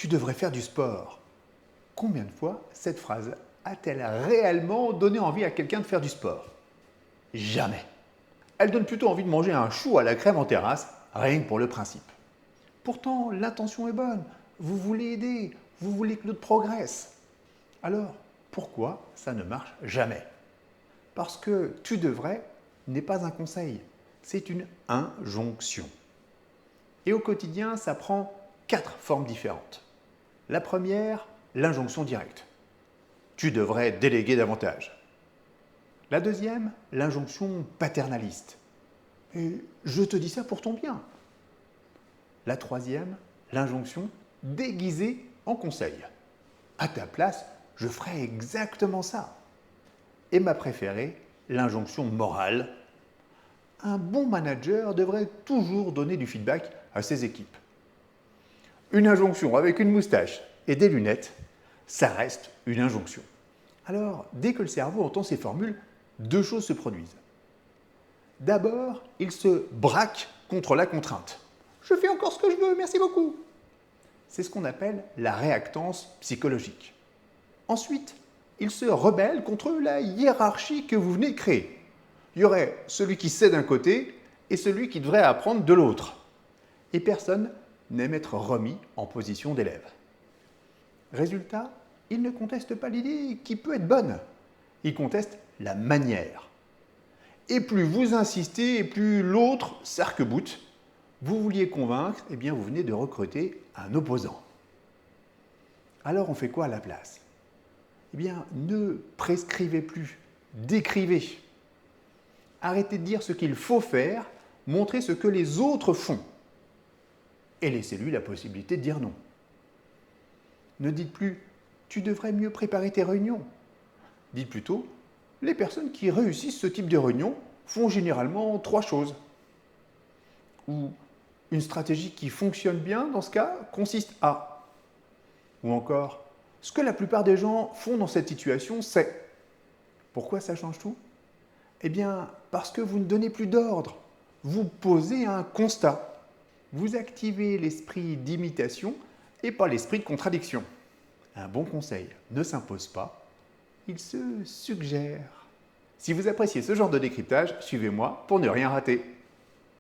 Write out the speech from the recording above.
tu devrais faire du sport. Combien de fois cette phrase a-t-elle réellement donné envie à quelqu'un de faire du sport? Jamais. Elle donne plutôt envie de manger un chou à la crème en terrasse, rien que pour le principe. Pourtant, l'intention est bonne. Vous voulez aider, vous voulez que l'autre progresse. Alors, pourquoi ça ne marche jamais? Parce que tu devrais n'est pas un conseil, c'est une injonction. Et au quotidien, ça prend 4 formes différentes. La première, l'injonction directe. Tu devrais déléguer davantage. La deuxième, l'injonction paternaliste. Et je te dis ça pour ton bien. La troisième, l'injonction déguisée en conseil. À ta place, je ferais exactement ça. Et ma préférée, l'injonction morale. Un bon manager devrait toujours donner du feedback à ses équipes. Une injonction avec une moustache et des lunettes, ça reste une injonction. Alors, dès que le cerveau entend ces formules, 2 choses se produisent. D'abord, il se braque contre la contrainte. Je fais encore ce que je veux, merci beaucoup. C'est ce qu'on appelle la réactance psychologique. Ensuite, il se rebelle contre la hiérarchie que vous venez de créer. Il y aurait celui qui sait d'un côté et celui qui devrait apprendre de l'autre. Et personne n'aime être remis en position d'élève. Résultat, il ne conteste pas l'idée qui peut être bonne. Il conteste la manière. Et plus vous insistez, et plus l'autre s'arc-boute. Vous vouliez convaincre, eh bien vous venez de recruter un opposant. Alors on fait quoi à la place? Eh bien, ne prescrivez plus, décrivez. Arrêtez de dire ce qu'il faut faire, montrez ce que les autres font. Et laissez-lui la possibilité de dire non. Ne dites plus « tu devrais mieux préparer tes réunions ». Dites plutôt « les personnes qui réussissent ce type de réunion font généralement 3 choses ». Ou « une stratégie qui fonctionne bien dans ce cas consiste à ». Ou encore « ce que la plupart des gens font dans cette situation, c'est ». Pourquoi ça change tout? Eh bien, parce que vous ne donnez plus d'ordre. Vous posez un constat. Vous activez l'esprit d'imitation et pas l'esprit de contradiction. Un bon conseil ne s'impose pas, il se suggère. Si vous appréciez ce genre de décryptage, suivez-moi pour ne rien rater.